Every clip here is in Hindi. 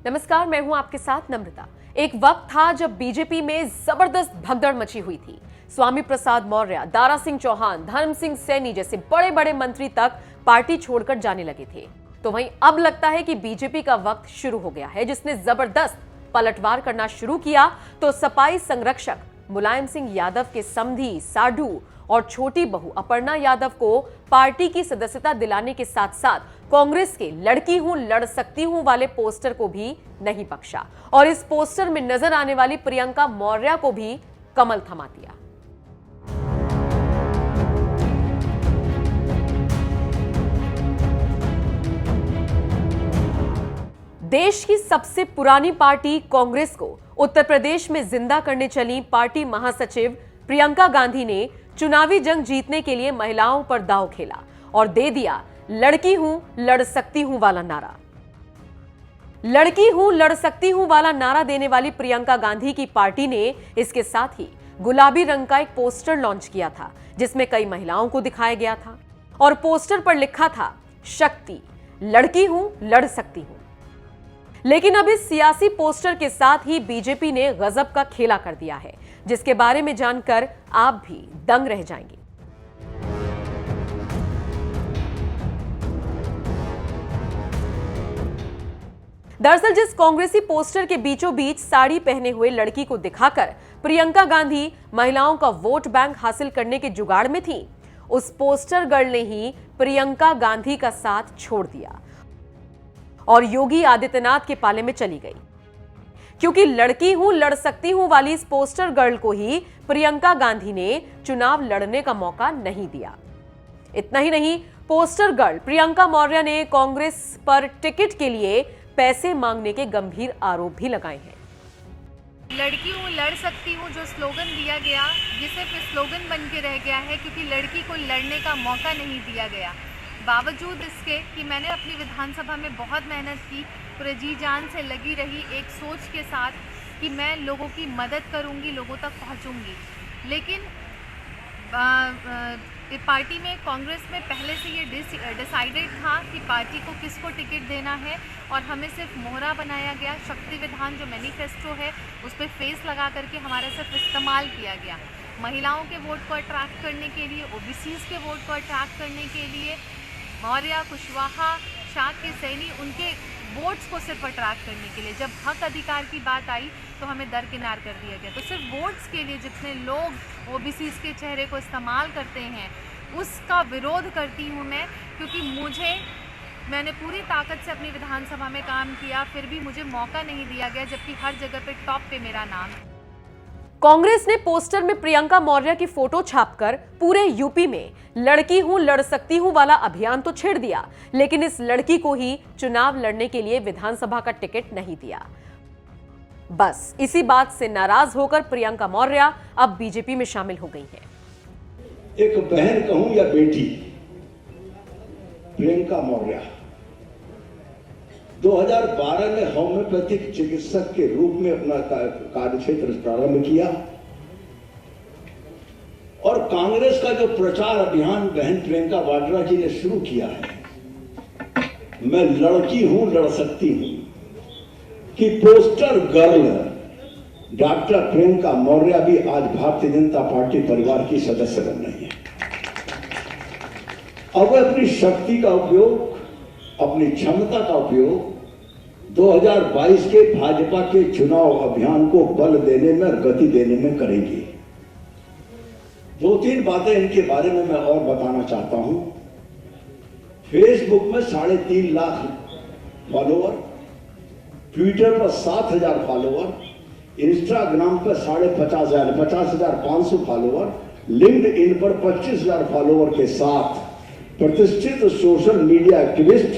नमस्कार, मैं हूं आपके साथ नम्रता। एक वक्त था जब बीजेपी में जबरदस्त भगदड़ मची हुई थी। स्वामी प्रसाद मौर्य, दारा सिंह चौहान, धर्म सिंह सैनी जैसे बड़े बड़े मंत्री तक पार्टी छोड़कर जाने लगे थे। तो वहीं अब लगता है कि बीजेपी का वक्त शुरू हो गया है, जिसने जबरदस्त पलटवार करना शुरू किया। तो सपाई संरक्षक मुलायम सिंह यादव के समधी, साढ़ू और छोटी बहू अपर्णा यादव को पार्टी की सदस्यता दिलाने के साथ साथ कांग्रेस के लड़की हूं लड़ सकती हूं वाले पोस्टर को भी नहीं बख्शा और इस पोस्टर में नजर आने वाली प्रियंका मौर्य को भी कमल थमा दिया। देश की सबसे पुरानी पार्टी कांग्रेस को उत्तर प्रदेश में जिंदा करने चली पार्टी महासचिव प्रियंका गांधी ने चुनावी जंग जीतने के लिए महिलाओं पर दांव खेला और दे दिया लड़की हूं लड़ सकती हूं वाला नारा। लड़की हूं लड़ सकती हूं वाला नारा देने वाली प्रियंका गांधी की पार्टी ने इसके साथ ही गुलाबी रंग का एक पोस्टर लॉन्च किया था, जिसमें कई महिलाओं को दिखाया गया था और पोस्टर पर लिखा था शक्ति, लड़की हूं लड़ सकती हूं। लेकिन अब इस सियासी पोस्टर के साथ ही बीजेपी ने गजब का खेला कर दिया है, जिसके बारे में जानकर आप भी दंग रह जाएंगे। दरअसल जिस कांग्रेसी पोस्टर के बीचों बीच साड़ी पहने हुए लड़की को दिखाकर प्रियंका गांधी महिलाओं का वोट बैंक हासिल करने के जुगाड़ में थी, उस पोस्टर गर्ल ने ही प्रियंका गांधी का साथ छोड़ दिया और योगी आदित्यनाथ के पाले में चली गई, क्योंकि लड़की हूं लड़ सकती हूं वाली इस पोस्टर गर्ल को ही प्रियंका गांधी ने चुनाव लड़ने का मौका नहीं दिया। इतना ही नहीं, पोस्टर गर्ल प्रियंका मौर्य ने कांग्रेस पर टिकट के लिए पैसे मांगने के गंभीर आरोप भी लगाए हैं। लड़की हूँ लड़ सकती हूँ जो स्लोगन दिया गया, ये सिर्फ स्लोगन बन के रह गया है, क्योंकि लड़की को लड़ने का मौका नहीं दिया गया। बावजूद इसके कि मैंने अपनी विधानसभा में बहुत मेहनत की, पूरे जी जान से लगी रही, एक सोच के साथ कि मैं लोगों की मदद करूंगी, लोगों तक पहुंचूंगी। लेकिन पार्टी में, कांग्रेस में पहले से ये डिसाइडेड था कि पार्टी को किसको टिकट देना है और हमें सिर्फ मोहरा बनाया गया। शक्ति विधान जो मैनिफेस्टो है उस पर फेस लगा करके हमारा सिर्फ इस्तेमाल किया गया। महिलाओं के वोट को अट्रैक्ट करने के लिए, ओबीसीज के वोट को अट्रैक्ट करने के लिए, मौर्य, कुशवाहा, शाक्य, सैनी, उनके वोट्स को सिर्फ अट्रैक्ट करने के लिए जब हक अधिकार की बात आई तो हमें दरकिनार कर दिया गया। तो सिर्फ वोट्स के लिए जितने लोग ओबीसीज के चेहरे को इस्तेमाल करते हैं उसका विरोध करती हूँ मैं, क्योंकि मैंने पूरी ताकत से अपनी विधानसभा में काम किया, फिर भी मुझे मौका नहीं दिया गया, जबकि हर जगह पे टॉप पे मेरा नाम है। कांग्रेस ने पोस्टर में प्रियंका मौर्य की फोटो छापकर पूरे यूपी में लड़की हूं लड़ सकती हूं वाला अभियान तो छेड़ दिया, लेकिन इस लड़की को ही चुनाव लड़ने के लिए विधानसभा का टिकट नहीं दिया। बस इसी बात से नाराज होकर प्रियंका मौर्य अब बीजेपी में शामिल हो गई हैं। एक बहन कहूं या बेटी, प्रियंका मौर्य 2012 में होम्योपैथिक चिकित्सक के रूप में अपना कार्यक्षेत्र प्रारंभ किया और कांग्रेस का जो प्रचार अभियान बहन प्रियंका वाड्रा जी ने शुरू किया है, मैं लड़की हूं लड़ सकती हूं, कि poster girl doctor Priyanka Maurya भी आज भारतीय जनता पार्टी परिवार की सदस्य बन रही है। अब वह अपनी शक्ति का उपयोग, अपनी क्षमता का उपयोग 2022 के भाजपा के चुनाव अभियान को बल देने में, गति देने में करेंगी। दो तीन बातें इनके बारे में मैं और बताना चाहता हूं। फेसबुक में 3.5 लाख फॉलोअर, ट्विटर पर 7,000 फॉलोअर, इंस्टाग्राम पर 50,500 फॉलोअर, लिंक्डइन पर 25,000 फॉलोअर के साथ प्रतिष्ठित सोशल मीडिया एक्टिविस्ट,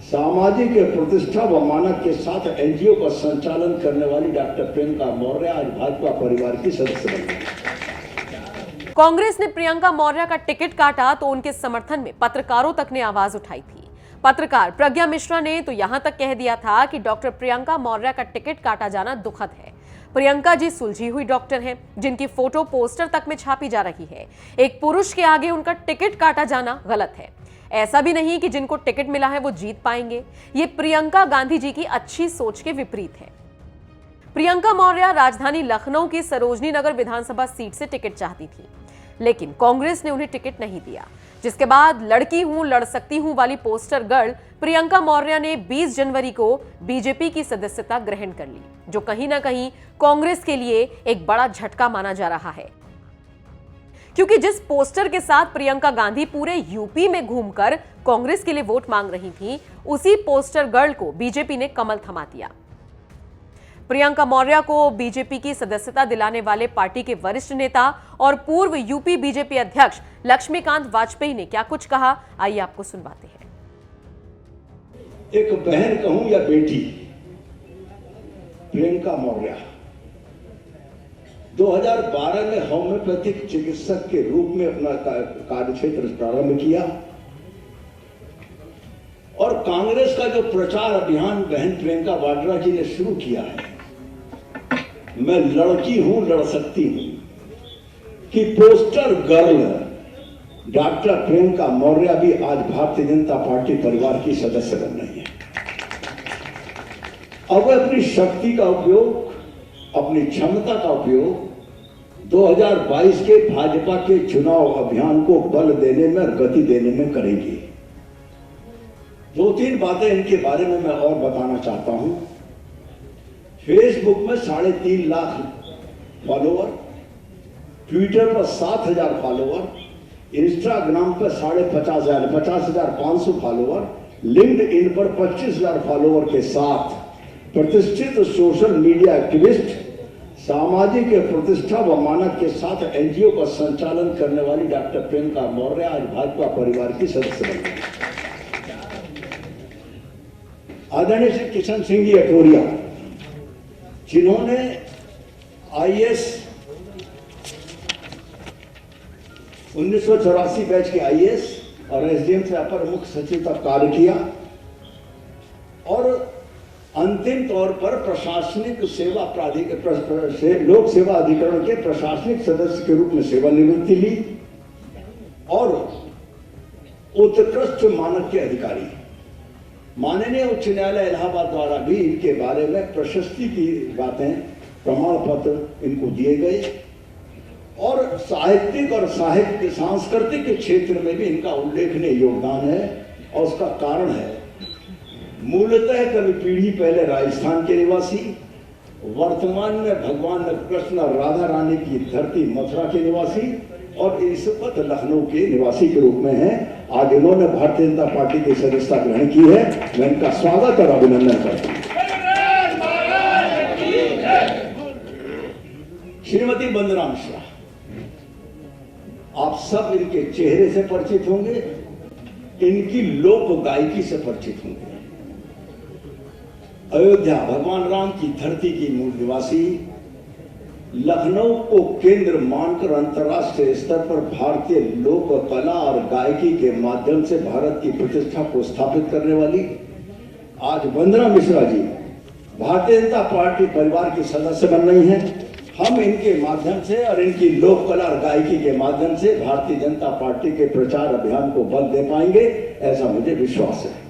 सामाजिक प्रतिष्ठा व मानक के साथ एनजीओ का संचालन करने वाली डॉक्टर प्रियंका मौर्य आज भाजपा परिवार की सदस्य बन गई। कांग्रेस ने प्रियंका मौर्य का टिकट काटा तो उनके समर्थन में पत्रकारों तक ने आवाज उठाई थी। पत्रकार प्रज्ञा मिश्रा ने तो यहां तक कह दिया था कि डॉक्टर प्रियंका मौर्य का टिकट काटा जाना दुखद है। प्रियंका जी सुलझी हुई डॉक्टर हैं, जिनकी फोटो पोस्टर तक में छापी जा रही है। एक पुरुष के आगे उनका टिकट काटा जाना गलत है। ऐसा भी नहीं कि जिनको टिकट मिला है वो जीत पाएंगे। ये प्रियंका गांधी जी की अच्छी सोच के विपरीत है। प्रियंका मौर्य राजधानी लखनऊ की सरोजनी नगर विधानसभा सीट से टिकट चाहती थी, लेकिन कांग्रेस ने उन्हें टिकट नहीं दिया, जिसके बाद लड़की हूं लड़ सकती हूं वाली पोस्टर गर्ल प्रियंका मौर्य ने 20 जनवरी को बीजेपी की सदस्यता ग्रहण कर ली, जो कहीं ना कहीं कांग्रेस के लिए एक बड़ा झटका माना जा रहा है, क्योंकि जिस पोस्टर के साथ प्रियंका गांधी पूरे यूपी में घूमकर कांग्रेस के लिए वोट मांग रही थी, उसी पोस्टर गर्ल को बीजेपी ने कमल थमा दिया। प्रियंका मौर्य को बीजेपी की सदस्यता दिलाने वाले पार्टी के वरिष्ठ नेता और पूर्व यूपी बीजेपी अध्यक्ष लक्ष्मीकांत वाजपेयी ने क्या कुछ कहा, आइए आपको सुनवाते हैं। एक बहन कहूं या बेटी, प्रियंका मौर्य 2012 में होम्योपैथिक चिकित्सक के रूप में अपना कार्यक्षेत्र प्रारंभ किया और कांग्रेस का जो प्रचार अभियान बहन प्रियंका वाड्रा जी ने शुरू किया है, मैं लड़की हूं लड़ सकती हूं, कि poster girl doctor Priyanka Maurya भी आज भारतीय जनता पार्टी परिवार की सदस्य बन रही है। अब वह अपनी शक्ति का उपयोग, अपनी क्षमता का उपयोग 2022 के भाजपा के चुनाव अभियान को बल देने में, गति देने में करेंगी। 2-3 बातें इनके बारे में मैं और बताना चाहता हूं। फेसबुक में 3.5 लाख फॉलोवर, ट्विटर पर 7,000 फॉलोवर, इंस्टाग्राम पर 50,500 फॉलोवर, लिंक्डइन पर 25,000 फॉलोवर के साथ प्रतिष्ठित सोशल मीडिया एक्टिविस्ट, सामाजिक प्रतिष्ठा व मानक के साथ एनजीओ का संचालन करने वाली डॉक्टर प्रियंका मौर्य आज भाजपा परिवार की सदस्य बन गई। आदरणीय श्री किशन सिंह जी अटोरिया, जिन्होंने आईएएस 1984 बैच के आईएएस और एसडीएम से अपर मुख्य सचिव का कार्य किया और अंतिम तौर पर प्रशासनिक सेवा लोक सेवा अधिकरण के प्रशासनिक सदस्य के रूप में सेवानिवृत्ति ली और उत्कृष्ट मानक के अधिकारी। माननीय उच्च न्यायालय इलाहाबाद द्वारा भी इनके बारे में प्रशस्ति की बातें, प्रमाण पत्र इनको दिए गए और साहित्यिक और सांस्कृतिक के क्षेत्र में भी इनका उल्लेखनीय योगदान है। और उसका कारण है, मूलतः कभी पीढ़ी पहले राजस्थान के निवासी, वर्तमान में भगवान कृष्ण और राधा रानी की धरती मथुरा के निवासी और इस वक्त लखनऊ के निवासी के रूप में हैं। आज इन्होंने भारतीय जनता पार्टी की सदस्यता ग्रहण की है। मैं इनका स्वागत और अभिनंदन करता हूं। श्रीमती वंदना मिश्रा, आप सब इनके चेहरे से परिचित होंगे, इनकी लोक गायकी से परिचित होंगे। अयोध्या भगवान राम की धरती की मूल निवासी, लखनऊ को केंद्र मानकर अंतर्राष्ट्रीय स्तर पर भारतीय लोक कला और गायकी के माध्यम से भारत की प्रतिष्ठा को स्थापित करने वाली आज वंदना मिश्रा जी भारतीय जनता पार्टी परिवार की सदस्य बन रही हैं। हम इनके माध्यम से और इनकी लोक कला और गायकी के माध्यम से भारतीय जनता पार्टी के प्रचार अभियान को बल दे पाएंगे, ऐसा मुझे विश्वास है।